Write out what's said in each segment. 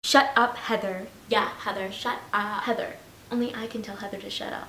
Shut up, Heather. Yeah, Heather, shut up. Heather. Only I can tell Heather to shut up.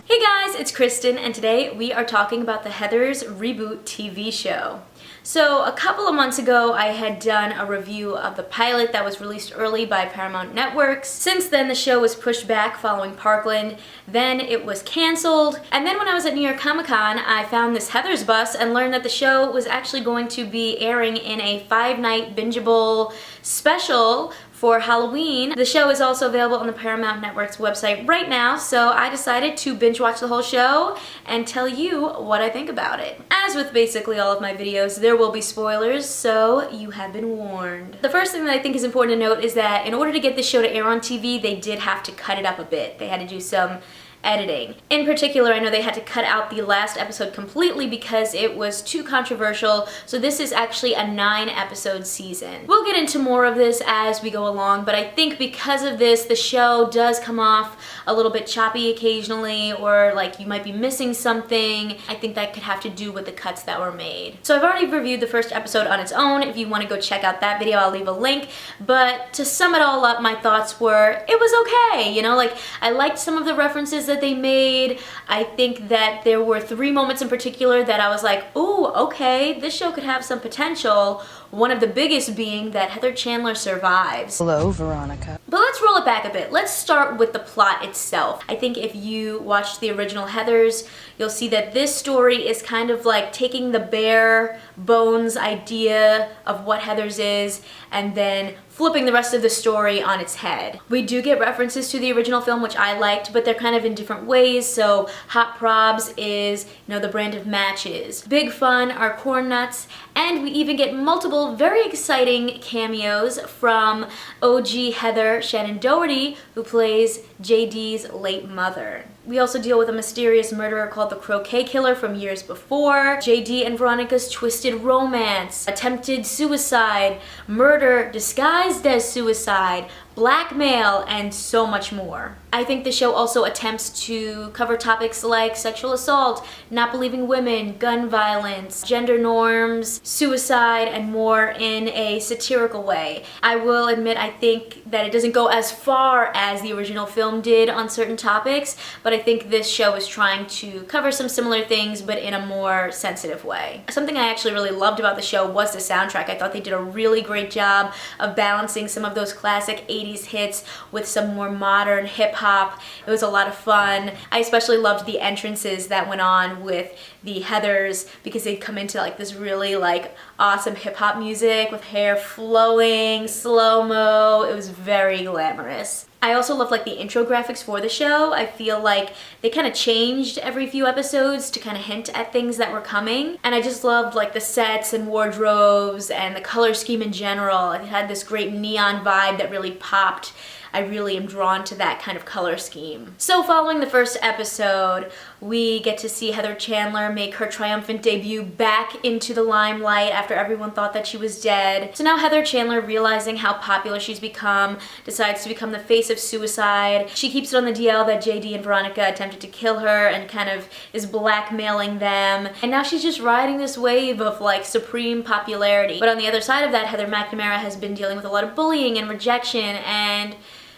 Hey guys, it's Kristen, and today we are talking about the Heathers Reboot TV show. So a couple of months ago, I had done a review of the pilot that was released early by Paramount Network. Since then, the show was pushed back following Parkland. Then it was canceled. And then when I was at New York Comic Con, I found this Heathers bus and learned that the show was actually going to be airing in a 5-night bingeable special for Halloween. The show is also available on the Paramount Network's website right now, so I decided to binge watch the whole show and tell you what I think about it. As with basically all of my videos, there will be spoilers, so you have been warned. The first thing that I think is important to note is that in order to get this show to air on TV, they did have to cut it up a bit. They had to do some editing. In particular, I know they had to cut out the last episode completely because it was too controversial, so this is actually a 9-episode season. We'll get into more of this as we go along, but I think because of this, the show does come off a little bit choppy occasionally, or like you might be missing something. I think that could have to do with the cuts that were made. So I've already reviewed the first episode on its own. If you want to go check out that video, I'll leave a link. But to sum it all up, my thoughts were, it was okay. You know, like I liked some of the references that they made. I think that there were 3 moments in particular that I was like, ooh, okay, this show could have some potential. One of the biggest being that Heather Chandler survives. Hello, Veronica. But let's roll it back a bit. Let's start with the plot itself. I think if you watched the original Heathers, you'll see that this story is kind of like taking the bare bones idea of what Heathers is and then flipping the rest of the story on its head. We do get references to the original film, which I liked, but they're kind of in different ways. So Hot Probs is, the brand of matches. Big Fun are corn nuts, and we even get multiple very exciting cameos from OG Heather, Shannon Doherty, who plays JD's late mother. We also deal with a mysterious murderer called the Croquet Killer from years before, JD and Veronica's twisted romance, attempted suicide, murder disguised as suicide, blackmail, and so much more. I think the show also attempts to cover topics like sexual assault, not believing women, gun violence, gender norms, suicide, and more in a satirical way. I will admit I think that it doesn't go as far as the original film did on certain topics, but I think this show is trying to cover some similar things but in a more sensitive way. Something I actually really loved about the show was the soundtrack. I thought they did a really great job of balancing some of those classic 80s hits with some more modern hip-hop. It was a lot of fun. I especially loved the entrances that went on with the Heathers because they'd come into like this really like awesome hip-hop music with hair flowing, slow-mo. It was very glamorous. I also love like the intro graphics for the show. I feel like they kind of changed every few episodes to kind of hint at things that were coming. And I just loved like the sets and wardrobes and the color scheme in general. It had this great neon vibe that really popped. I really am drawn to that kind of color scheme. So following the first episode, we get to see Heather Chandler make her triumphant debut back into the limelight after everyone thought that she was dead. So now Heather Chandler, realizing how popular she's become, decides to become the face of suicide. She keeps it on the DL that JD and Veronica attempted to kill her and kind of is blackmailing them. And now she's just riding this wave of like supreme popularity. But on the other side of that, Heather McNamara has been dealing with a lot of bullying and rejection, and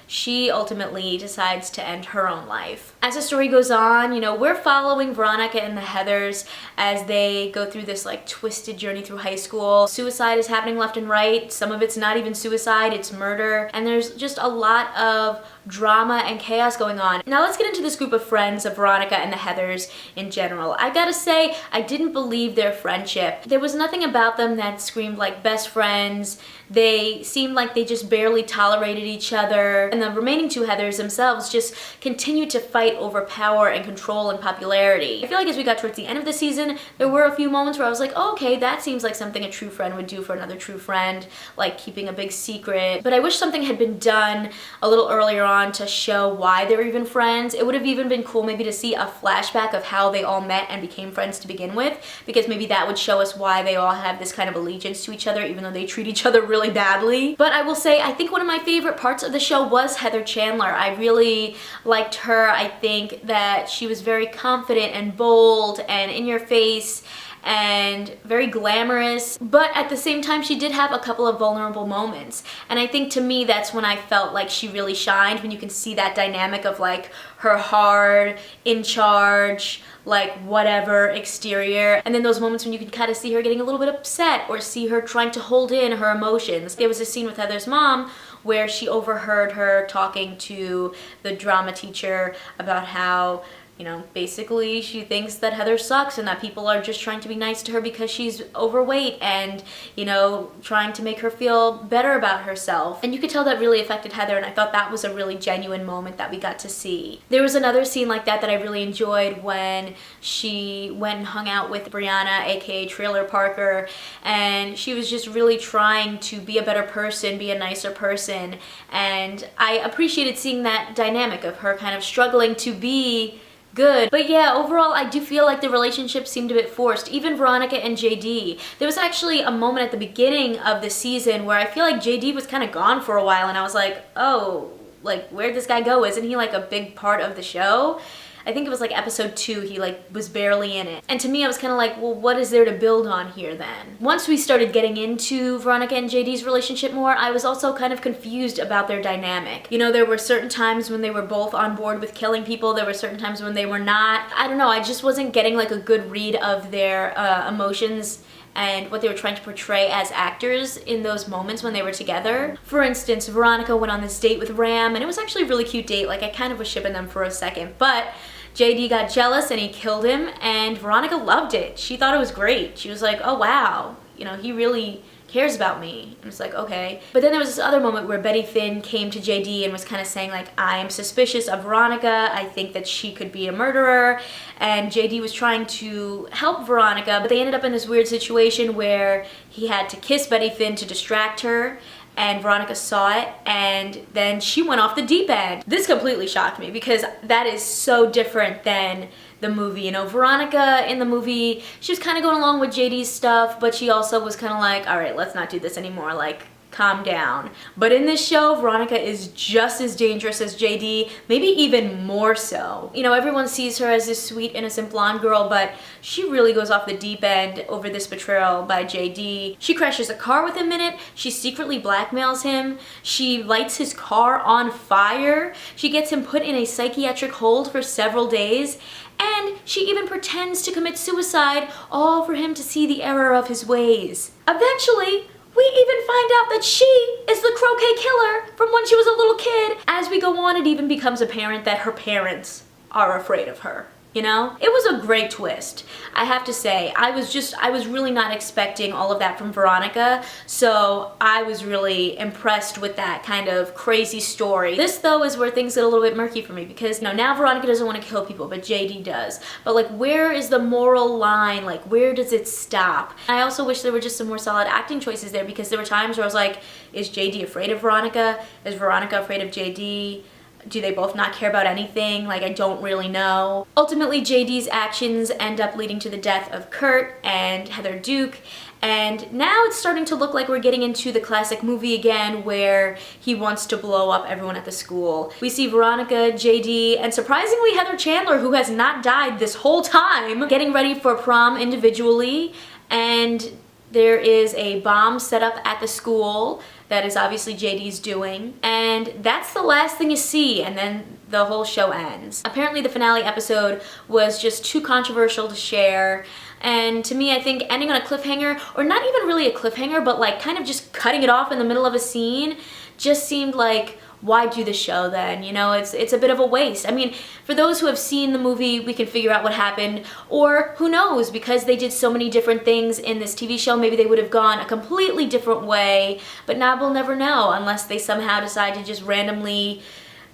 she ultimately decides to end her own life. As the story goes on, we're following Veronica and the Heathers as they go through this like twisted journey through high school. Suicide is happening left and right. Some of it's not even suicide, it's murder. And there's just a lot of drama and chaos going on. Now let's get into this group of friends of Veronica and the Heathers in general. I gotta say, I didn't believe their friendship. There was nothing about them that screamed like best friends. They seemed like they just barely tolerated each other. And the remaining 2 Heathers themselves just continued to fight over power and control and popularity. I feel like as we got towards the end of the season, there were a few moments where I was like, oh, okay, that seems like something a true friend would do for another true friend, like keeping a big secret. But I wish something had been done a little earlier on to show why they were even friends. It would have even been cool maybe to see a flashback of how they all met and became friends to begin with, because maybe that would show us why they all have this kind of allegiance to each other, even though they treat each other really badly. But I will say, I think one of my favorite parts of the show was Heather Chandler. I really liked her. I think that she was very confident and bold and in your face, and very glamorous, but at the same time she did have a couple of vulnerable moments. And I think to me that's when I felt like she really shined, when you can see that dynamic of like her hard, in charge, like whatever exterior, and then those moments when you can kind of see her getting a little bit upset or see her trying to hold in her emotions. There was a scene with Heather's mom where she overheard her talking to the drama teacher about how, you know, basically she thinks that Heather sucks and that people are just trying to be nice to her because she's overweight and, you know, trying to make her feel better about herself. And you could tell that really affected Heather, and I thought that was a really genuine moment that we got to see. There was another scene like that that I really enjoyed when she went and hung out with Brianna, aka Trailer Parker, and she was just really trying to be a better person, be a nicer person, and I appreciated seeing that dynamic of her kind of struggling to be good. But yeah, overall I do feel like the relationship seemed a bit forced. Even Veronica and JD. There was actually a moment at the beginning of the season where I feel like JD was kind of gone for a while and I was like, oh, like where'd this guy go? Isn't he like a big part of the show? I think it was like episode 2, he like was barely in it. And to me, I was kind of like, well, what is there to build on here then? Once we started getting into Veronica and JD's relationship more, I was also kind of confused about their dynamic. You know, there were certain times when they were both on board with killing people. There were certain times when they were not. I don't know, I just wasn't getting like a good read of their emotions and what they were trying to portray as actors in those moments when they were together. For instance, Veronica went on this date with Ram, and it was actually a really cute date. Like, I kind of was shipping them for a second, but JD got jealous and he killed him, and Veronica loved it. She thought it was great. She was like, oh wow, you know, he really cares about me. And it's like, okay. But then there was this other moment where Betty Finn came to JD and was kind of saying like, I am suspicious of Veronica. I think that she could be a murderer. And JD was trying to help Veronica, but they ended up in this weird situation where he had to kiss Betty Finn to distract her. And Veronica saw it, and then she went off the deep end. This completely shocked me because that is so different than the movie. You know, Veronica in the movie, she was kind of going along with JD's stuff, but she also was kind of like, all right, let's not do this anymore. Like, calm down. But in this show, Veronica is just as dangerous as JD, maybe even more so. You know, everyone sees her as this sweet, innocent blonde girl, but she really goes off the deep end over this betrayal by JD. She crashes a car with him in it. She secretly blackmails him. She lights his car on fire. She gets him put in a psychiatric hold for several days. And she even pretends to commit suicide, all for him to see the error of his ways. Eventually, we even find out that she is the croquet killer from when she was a little kid. As we go on, it even becomes apparent that her parents are afraid of her. You know? It was a great twist. I have to say, I was really not expecting all of that from Veronica, so I was really impressed with that kind of crazy story. This, though, is where things get a little bit murky for me because, you know, now Veronica doesn't want to kill people, but JD does. But, like, where is the moral line? Like, where does it stop? I also wish there were just some more solid acting choices there because there were times where I was like, is JD afraid of Veronica? Is Veronica afraid of JD? Do they both not care about anything? Like, I don't really know. Ultimately, JD's actions end up leading to the death of Kurt and Heather Duke, and now it's starting to look like we're getting into the classic movie again where he wants to blow up everyone at the school. We see Veronica, JD, and surprisingly Heather Chandler, who has not died this whole time, getting ready for prom individually, and there is a bomb set up at the school that is obviously JD's doing, and that's the last thing you see, and then the whole show ends. Apparently the finale episode was just too controversial to share, and to me I think ending on a cliffhanger, or not even really a cliffhanger, but like kind of just cutting it off in the middle of a scene, just seemed like, why do the show then? You know, it's a bit of a waste. I mean, for those who have seen the movie, we can figure out what happened, or who knows, because they did so many different things in this TV show, maybe they would have gone a completely different way, but now we'll never know unless they somehow decide to just randomly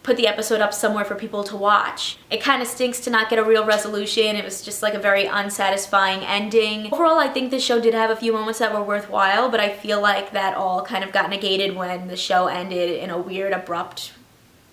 put the episode up somewhere for people to watch. It kind of stinks to not get a real resolution. It was just like a very unsatisfying ending. Overall, I think the show did have a few moments that were worthwhile, but I feel like that all kind of got negated when the show ended in a weird, abrupt,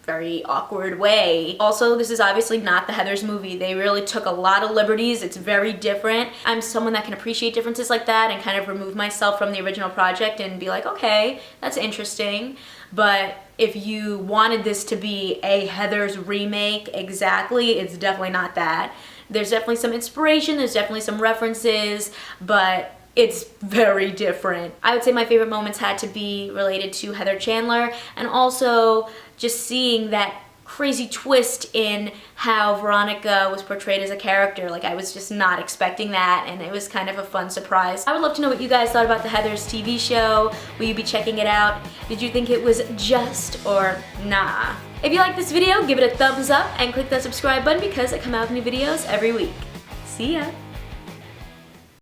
very awkward way. Also, this is obviously not the Heathers movie. They really took a lot of liberties. It's very different. I'm someone that can appreciate differences like that and kind of remove myself from the original project and be like, okay, that's interesting. But if you wanted this to be a Heathers remake exactly, it's definitely not that. There's definitely some inspiration, there's definitely some references, but it's very different. I would say my favorite moments had to be related to Heather Chandler, and also just seeing that crazy twist in how Veronica was portrayed as a character. Like, I was just not expecting that, and it was kind of a fun surprise. I would love to know what you guys thought about the Heathers TV show. Will you be checking it out? Did you think it was just or nah? If you like this video, give it a thumbs up and click that subscribe button because I come out with new videos every week. See ya!